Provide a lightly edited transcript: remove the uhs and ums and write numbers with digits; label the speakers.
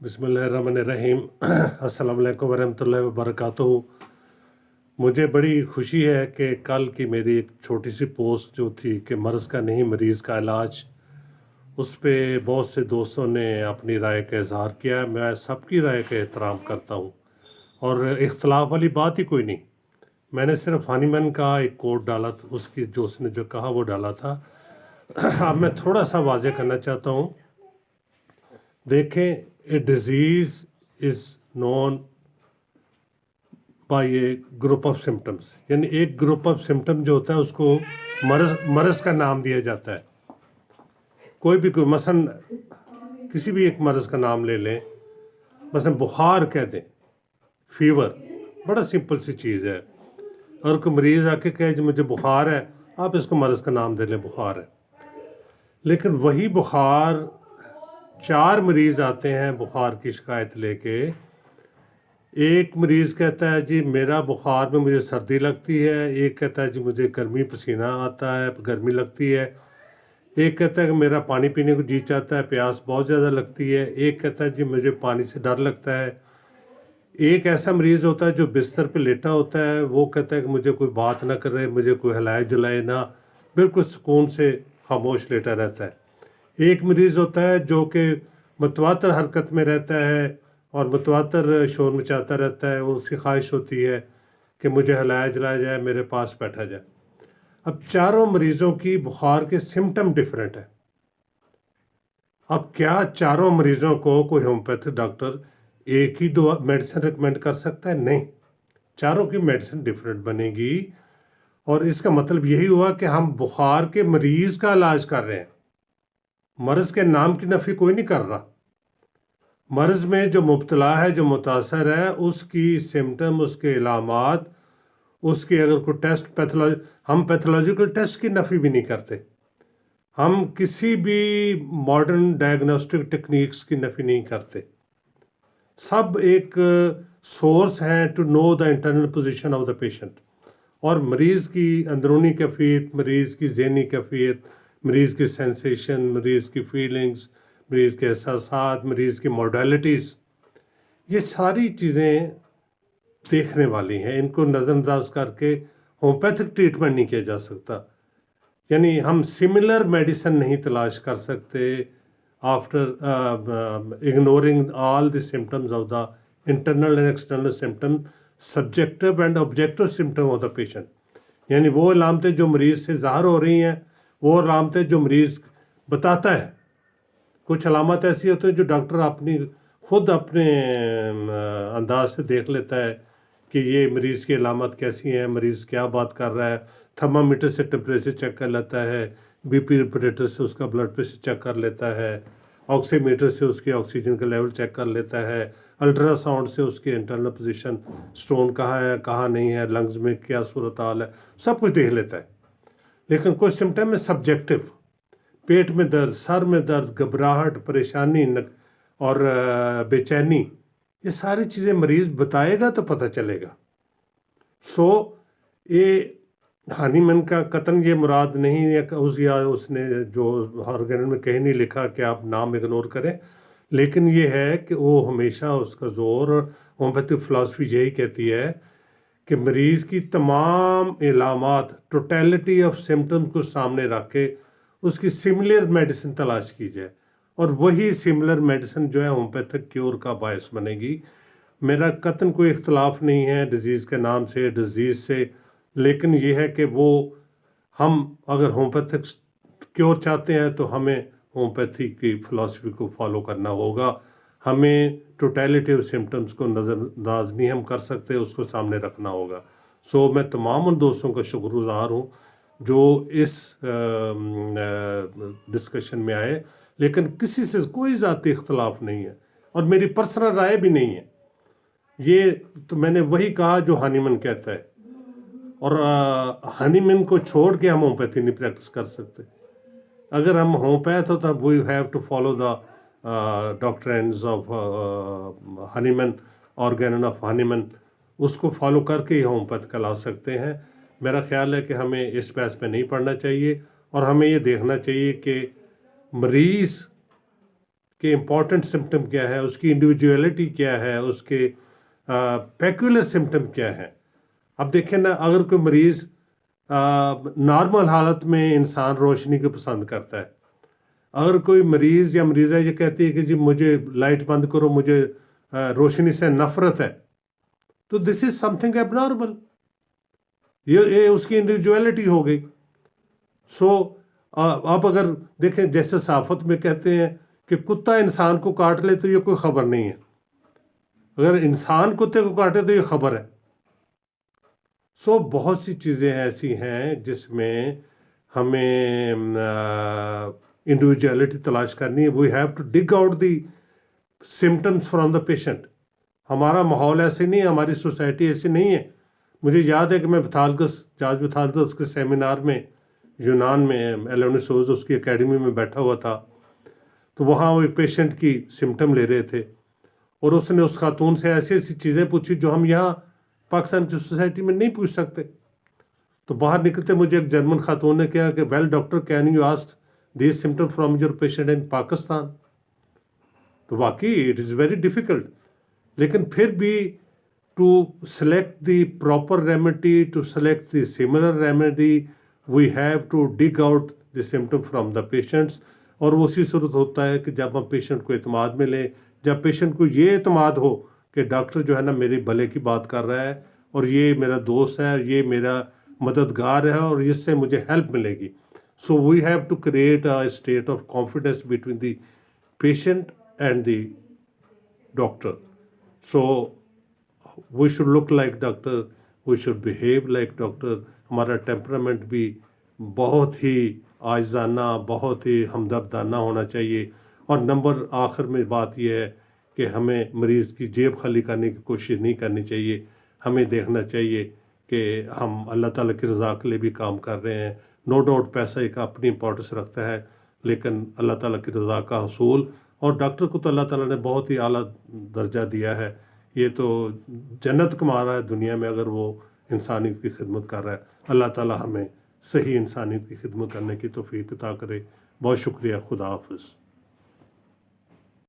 Speaker 1: बिस्मिल्लाहिर्रहमानिर्रहीम। अस्सलाम वालेकुम वरहमतुल्लाहि वबरकातुहू। मुझे बड़ी खुशी है कि कल की मेरी एक छोटी सी पोस्ट जो थी कि मर्ज़ का नहीं मरीज़ का इलाज, उस पे बहुत से दोस्तों ने अपनी राय का इज़हार किया। मैं सबकी राय का एहतराम करता हूँ और इख्तलाफ वाली बात ही कोई नहीं। मैंने सिर्फ हनीमैन का एक कोट डाला था, उसकी जो उसने जो कहा वो डाला था। अब मैं थोड़ा सा वाज़े करना चाहता हूँ। देखें, a disease is known by a group of symptoms, यानी एक ग्रुप ऑफ सिम्टम जो होता है उसको मर्ज़ का नाम दिया जाता है। कोई मसलन किसी भी एक मर्ज़ का नाम ले लें, मसलन बुखार कह दें, फीवर, बड़ा सिंपल सी चीज़ है। और कोई मरीज़ आके कहे जी मुझे बुखार है, आप इसको मर्ज़ का नाम दे लें, बुखार है। लेकिन वही बुखार 4 मरीज़ आते हैं बुखार की शिकायत लेके। एक मरीज़ कहता है जी मेरा बुखार में मुझे सर्दी लगती है, एक कहता है जी मुझे गर्मी पसीना आता है, गर्मी लगती है, एक कहता है कि मेरा पानी पीने को जी चाहता है, प्यास बहुत ज़्यादा लगती है, एक कहता है जी मुझे पानी से डर लगता है। एक ऐसा मरीज़ होता है जो बिस्तर पे लेटा होता है, वो कहता है कि मुझे कोई बात ना करे, मुझे कोई हिलाए जुलाए ना, बिल्कुल सुकून से खामोश लेटा रहता है। एक मरीज़ होता है जो कि मुतवातर हरकत में रहता है और मुतवातर शोर मचाता रहता है, वो उसकी ख्वाहिश होती है कि मुझे हिलाया जलाया जाए, मेरे पास बैठा जाए। अब चारों मरीज़ों की बुखार के सिम्टम डिफरेंट है। अब क्या चारों मरीज़ों को कोई होम्योपैथिक डॉक्टर एक ही दवा मेडिसिन रिकमेंड कर सकता है? नहीं, चारों की मेडिसिन डिफरेंट बनेगी। और इसका मतलब यही हुआ कि हम बुखार के मरीज़ का इलाज कर रहे हैं, मर्ज़ के नाम की नफ़ी कोई नहीं कर रहा। मर्ज़ में जो मुब्तला है, जो मुतासर है, उसकी सिम्टम, उसके इलामात, उसके अगर कोई टेस्ट हम पैथोलॉजिकल टेस्ट की नफ़ी भी नहीं करते। हम किसी भी मॉडर्न डायग्नोस्टिक टेक्निक्स की नफ़ी नहीं करते। सब एक सोर्स हैं to know the internal position of the patient. और मरीज़ की अंदरूनी कैफियत, मरीज़ की ज़हनी कैफियत, मरीज़ की सेंसेशन, मरीज़ की फीलिंग्स, मरीज़ के एहसासात, मरीज़ की मॉडलिटीज़, ये सारी चीज़ें देखने वाली हैं। इनको नज़रअंदाज करके होम्योपैथिक ट्रीटमेंट नहीं किया जा सकता। यानी हम सिमिलर मेडिसिन नहीं तलाश कर सकते after ignoring all the symptoms of the internal and external symptom, subjective and objective symptom of the patient. यानी वो अलामतें जो मरीज़ से ज़ाहिर हो रही हैं, वो अलामतें जो मरीज़ बताता है। कुछ अलामत ऐसी होती हैं जो डॉक्टर खुद अपने अंदाज से देख लेता है कि ये मरीज़ की अलामत कैसी हैं, मरीज़ क्या बात कर रहा है। थर्मामीटर से टेम्परेचर चेक कर लेता है, बीपी रिपोर्टर से उसका ब्लड प्रेशर चेक कर लेता है, ऑक्सीमीटर से उसकी ऑक्सीजन का लेवल चेक कर लेता है, अल्ट्रासाउंड से उसकी इंटरनल पोजीशन, स्टोन कहाँ है कहाँ नहीं है, लंग्स में क्या सूरत हाल है, सब कुछ देख लेता है। लेकिन कुछ सिम्टम है सब्जेक्टिव, पेट में दर्द, सर में दर्द, घबराहट, परेशानी और बेचैनी, ये सारी चीज़ें मरीज़ बताएगा तो पता चलेगा। ये हनीमैन का कतन ये मुराद नहीं है या उसने जो ऑर्गेनल में कहीं नहीं लिखा कि आप नाम इग्नोर करें, लेकिन ये है कि वो हमेशा उसका जोर, होम्योपैथिक फ़िलासफ़ी यही कहती है कि मरीज़ की तमाम इलामात, टोटलिटी ऑफ सिम्टम्स को सामने रख के उसकी सिमिलर मेडिसिन तलाश की जाए, और वही सिमिलर मेडिसिन जो है होम्योपैथिक क्योर का बायस बनेगी। मेरा कतन कोई इख्तलाफ नहीं है डिज़ीज़ के नाम से, डिज़ीज़ से, लेकिन ये है कि हम अगर होम्योपैथिक क्योर चाहते हैं तो हमें होम्योपैथी की फ़िलासफ़ी को फॉलो करना होगा। हमें टोटलिटी ऑफ सिम्टम्स को नज़रअंदाज नहीं हम कर सकते, उसको सामने रखना होगा। मैं तमाम उन दोस्तों का शुक्रगुज़ार हूँ जो इस डिस्कशन में आए, लेकिन किसी से कोई ज़ाती इख्तलाफ नहीं है और मेरी पर्सनल राय भी नहीं है। ये तो मैंने वही कहा जो हनीमैन कहता है, और हनीमैन को छोड़ के हम होम्योपैथी नहीं प्रैक्टिस कर सकते। अगर हम होम्योपैथ हो तब we have to follow the doctrines of Hahnemann, organon of Hahnemann, उसको फॉलो करके ही होम्योपैथ का ला सकते हैं। मेरा ख्याल है कि हमें इस बहस में नहीं पड़ना चाहिए और हमें ये देखना चाहिए कि मरीज़ کہ امپورٹنٹ سمٹم کیا ہے، اس کی انڈیویجویلٹی کیا ہے، اس کے پیکولر سمٹم کیا ہے. اب دیکھیں نا، اگر کوئی مریض نارمل حالت میں انسان روشنی کو پسند کرتا ہے، اگر کوئی مریض یا مریضہ یہ کہتی ہے کہ جی مجھے لائٹ بند کرو، مجھے روشنی سے نفرت ہے، تو دس از سم تھنگ ایب نارمل. یہ اس کی انڈیویجویلٹی ہو گئی. سو آپ اگر دیکھیں، جیسے صحافت میں کہتے ہیں کہ کتا انسان کو کاٹ لے تو یہ کوئی خبر نہیں ہے، اگر انسان کتے کو کاٹے تو یہ خبر ہے. سو بہت سی چیزیں ایسی ہیں جس میں ہمیں انڈیویجویلٹی تلاش کرنی ہے. We have to dig out the symptoms from the patient. ہمارا ماحول ایسے نہیں ہے، ہماری سوسائٹی ایسی نہیں ہے. مجھے یاد ہے کہ میں جارج پتھالگس کے سیمینار میں یونان میں ایلونیسوس اس کی اکیڈمی میں بیٹھا ہوا تھا، تو وہاں وہ ایک پیشنٹ کی سمٹم لے رہے تھے، اور اس نے اس خاتون سے ایسی ایسی چیزیں پوچھی جو ہم یہاں پاکستان کی سوسائٹی میں نہیں پوچھ سکتے. تو باہر نکلتے مجھے ایک جرمن خاتون نے کہا کہ well doctor, can you ask these symptom from your patient in Pakistan. تو واقعی اٹ از ویری ڈیفیکلٹ، لیکن پھر بھی to select the proper remedy, to select the similar remedy, we have to dig out the symptom from the patients. اور وہ اسی صورت ہوتا ہے کہ جب ہم پیشنٹ کو اعتماد میں لیں، جب پیشنٹ کو یہ اعتماد ہو کہ ڈاکٹر جو ہے نا میری بھلے کی بات کر رہا ہے، اور یہ میرا دوست ہے، یہ میرا مددگار ہے، اور اس سے مجھے ہیلپ ملے گی. So we have to create a state of confidence between the patient and the doctor. So we should look like doctor, we should behave like doctor. ہمارا ٹیمپرامنٹ بھی بہت ہی عاجزانہ، بہت ہی ہمدردانہ ہونا چاہیے. اور نمبر آخر میں بات یہ ہے کہ ہمیں مریض کی جیب خالی کرنے کی کوشش نہیں کرنی چاہیے. ہمیں دیکھنا چاہیے کہ ہم اللہ تعالیٰ کی رضا کے لیے بھی کام کر رہے ہیں. نو ڈاؤٹ پیسہ ایک اپنی امپورٹنس رکھتا ہے، لیکن اللہ تعالیٰ کی رضا کا حصول، اور ڈاکٹر کو تو اللہ تعالیٰ نے بہت ہی اعلیٰ درجہ دیا ہے. یہ تو جنت کما رہا ہے دنیا میں اگر وہ انسانیت کی خدمت کر رہا ہے. اللہ تعالیٰ ہمیں صحیح انسانیت کی خدمت کرنے کی توفیق عطا کرے. بہت شکریہ. خدا حافظ.